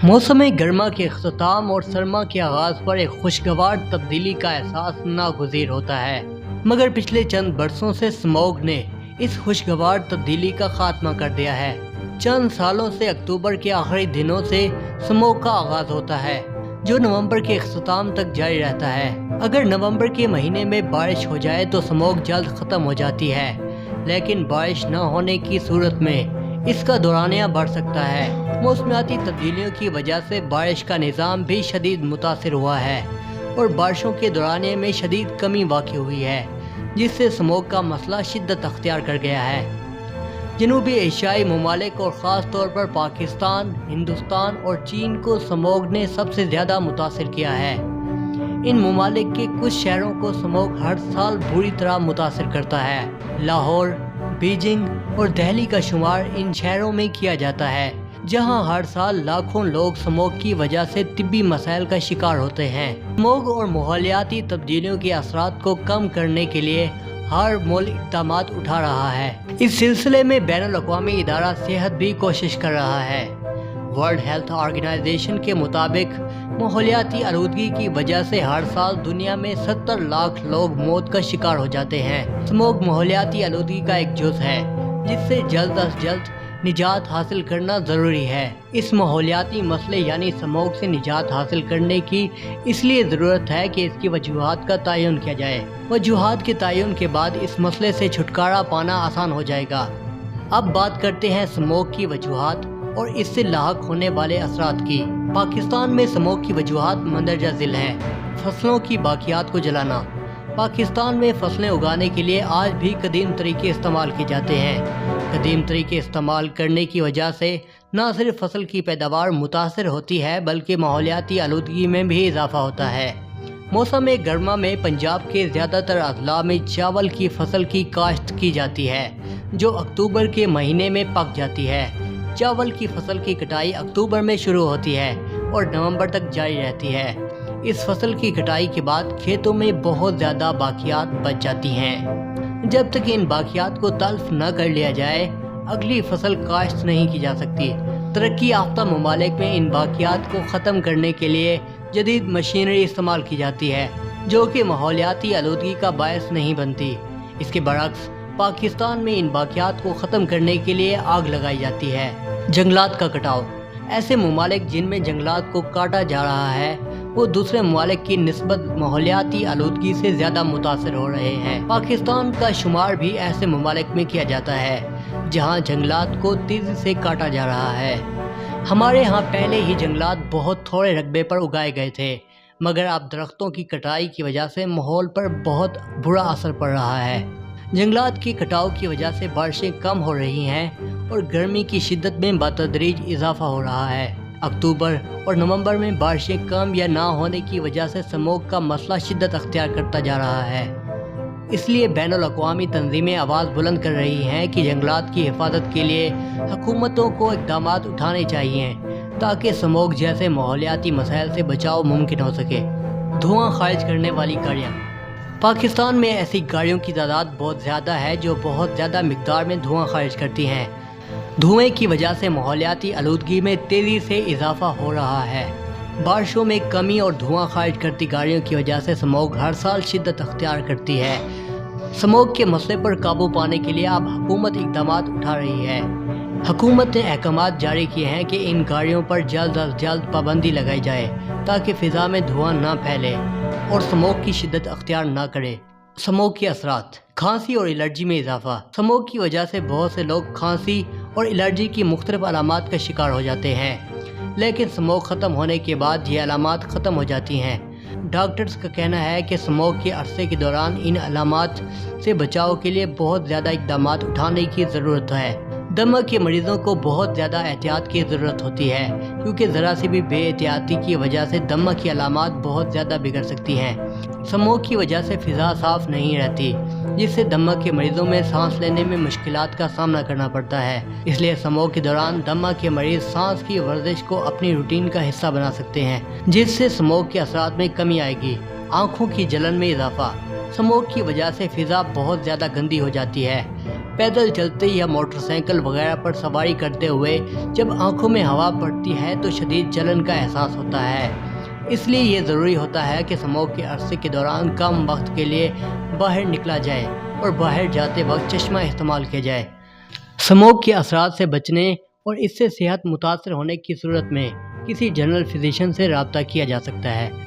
मौसम गर्मा के अख्ताम और सरमा के आगाज पर एक खुशगवार तब्दीली का एहसास नागुज़ीर होता है, मगर पिछले चंद बरसों से स्मॉग ने इस खुशगवार तब्दीली का खात्मा कर दिया है। चंद सालों से अक्टूबर के आखिरी दिनों से स्मॉग का आगाज होता है, जो नवंबर के अख्ताम तक जारी रहता है। अगर नवंबर के महीने में बारिश हो जाए तो स्मॉग जल्द ख़त्म हो जाती है, लेकिन बारिश न होने की सूरत में इसका दौरानिया बढ़ सकता है। मौसमियाती तब्दीलियों की वजह से बारिश का निज़ाम भी शदीद मुतासिर हुआ है और बारिशों के दौरानिए में शदीद कमी वाक़ई हुई है, जिससे स्मॉग का मसला शिद्दत अख्तियार कर गया है। जनूबी एशियाई ममालिक और ख़ास तौर पर पाकिस्तान, हिंदुस्तान और चीन को स्मॉग ने सबसे ज़्यादा मुतासिर किया है। इन ममालिक के कुछ शहरों को स्मॉग हर साल बुरी तरह मुतासिर करता है। लाहौर, बीजिंग और दिल्ली का शुमार इन शहरों में किया जाता है, जहां हर साल लाखों लोग स्मॉग की वजह से तिब्बी मसाइल का शिकार होते हैं। स्मॉग और माहौलियाती तब्दीलियों के असरात को कम करने के लिए हर मुल्क इक़दामात उठा रहा है। इस सिलसिले में बैनुल-अक़वामी इदारा सेहत भी कोशिश कर रहा है। वर्ल्ड हेल्थ ऑर्गेनाइजेशन के मुताबिक माहौलियाती आलूदगी की वजह से हर साल दुनिया में 70 लाख लोग मौत का शिकार हो जाते हैं। स्मॉग माहौलियाती आलूदगी का एक जुज़ है, जिससे जल्द अज जल्द निजात हासिल करना ज़रूरी है। इस माहौलियाती मसले यानी स्मॉग से निजात हासिल करने की इसलिए ज़रूरत है कि इसकी वजूहात का तयन किया जाए। वजूहात के तयन के बाद इस मसले से छुटकारा पाना आसान हो जाएगा। अब बात करते हैं स्मॉग की वजूहात और इससे लाहक होने वाले असरात की। पाकिस्तान में स्मॉग की वजूहात मंदरजा झिल हैं। फसलों की बाकियात को जलाना। पाकिस्तान में फसलें उगाने के लिए आज भी कदीम तरीके इस्तेमाल किए जाते हैं। कदीम तरीके इस्तेमाल करने की वजह से न सिर्फ फसल की पैदावार मुतासर होती है, बल्कि माहौलियाती आलूदगी में भी इजाफा होता है। मौसम गर्मा में पंजाब के ज़्यादातर अजला में चावल की फसल की काश्त की जाती है, जो अक्टूबर के महीने में पक जाती है। चावल की फसल की कटाई अक्टूबर में शुरू होती है और नवंबर तक जारी रहती है। इस फसल की कटाई के बाद खेतों में बहुत ज़्यादा बाकियात बच जाती हैं। जब तक इन बाकियात को तल्फ न कर लिया जाए, अगली फसल काश्त नहीं की जा सकती। तरक्की याफ्ता ममालिक में इन बाकियात को ख़त्म करने के लिए जदीद मशीनरी इस्तेमाल की जाती है, जो कि माहौलियाती आलूदगी का बायस नहीं बनती। इसके बरक्स पाकिस्तान में इन बाकियात को ख़त्म करने के लिए आग लगाई जाती है। जंगलात का कटाव। ऐसे ममालिक जिनमें जंगलात को काटा जा रहा है, वो दूसरे ममालिक की निस्बत माहौलियाती आलूदगी से ज़्यादा मुतासर हो रहे हैं। पाकिस्तान का शुमार भी ऐसे ममालिक में किया जाता है जहाँ जंगलात को तेज़ी से काटा जा रहा है। हमारे यहाँ पहले ही जंगलात बहुत थोड़े रकबे पर उगाए गए थे, मगर अब दरख्तों की कटाई की वजह से माहौल पर बहुत बुरा असर पड़ रहा है। जंगलात की कटाव की वजह से बारिशें कम हो रही हैं और गर्मी की शिद्दत में बतदरीज इजाफा हो रहा है। अक्टूबर और नवंबर में बारिशें कम या ना होने की वजह से स्मॉग का मसला शिद्दत अख्तियार करता जा रहा है। इसलिए बैनुल-अक़वामी तंजीमें आवाज़ बुलंद कर रही हैं कि जंगलात की हिफाजत के लिए हुकूमतों को इक़दामात उठाने चाहिए, ताकि स्मॉग जैसे माहौलियाती मसाइल से बचाव मुमकिन हो सके। धुआं खारिज करने वाली गाड़ियाँ। पाकिस्तान में ऐसी गाड़ियों की तादाद बहुत ज़्यादा है जो बहुत ज़्यादा मिक़दार में धुआं खारिज करती हैं। धुएं की वजह से माहौलियाती आलूदगी में तेज़ी से इजाफा हो रहा है। बारिशों में कमी और धुआं खारिज करती गाड़ियों की वजह से स्मॉग हर साल शिद्दत अख्तियार करती है। स्मॉग के मसले पर काबू पाने के लिए अब हुकूमत इक़दामात उठा रही है। हुकूमत ने अहकामात जारी किए हैं कि इन गाड़ियों पर जल्द अज जल्द पाबंदी लगाई जाए, ताकि फ़िज़ा में धुआं न फैले और स्मॉग की शिद्दत अख्तियार न करे। स्मॉग के असरात। खांसी और एलर्जी में इजाफा। स्मॉग की वजह से बहुत से लोग खांसी और एलर्जी की मुख्तलिफ अलामात का शिकार हो जाते हैं, लेकिन स्मॉग ख़त्म होने के बाद ये अलामात ख़त्म हो जाती हैं। डॉक्टर्स का कहना है कि स्मॉग के अरसे के दौरान इन अलामात से बचाव के लिए बहुत ज़्यादा इक़दामात उठाने की ज़रूरत है। दमा के मरीज़ों को बहुत ज़्यादा एहतियात की ज़रूरत होती है, क्योंकि ज़रा सी भी बेएहतियाती की वजह से दमा की अलामात बहुत ज़्यादा बिगड़ सकती हैं। स्मॉग की वजह से फ़िज़ा साफ़ नहीं रहती, जिससे दमा के मरीज़ों में सांस लेने में मुश्किलात का सामना करना पड़ता है। इसलिए स्मॉग के दौरान दमा के मरीज़ सांस की वर्जिश को अपनी रूटीन का हिस्सा बना सकते हैं, जिससे स्मॉग के असरात में कमी आएगी। आँखों की जलन में इजाफा। स्मॉग की वजह से फ़िज़ा बहुत ज़्यादा गंदी हो जाती है। پیدل چلتے یا موٹر سائیکل وغیرہ پر سواری کرتے ہوئے جب آنکھوں میں ہوا پڑتی ہے تو شدید جلن کا احساس ہوتا ہے۔ اس لیے یہ ضروری ہوتا ہے کہ اسموگ کے عرصے کے دوران کم وقت کے لیے باہر نکلا جائے اور باہر جاتے وقت چشمہ استعمال کیا جائے۔ اسموگ کے اثرات سے بچنے اور اس سے صحت متاثر ہونے کی صورت میں کسی جنرل فزیشین سے رابطہ کیا جا سکتا ہے۔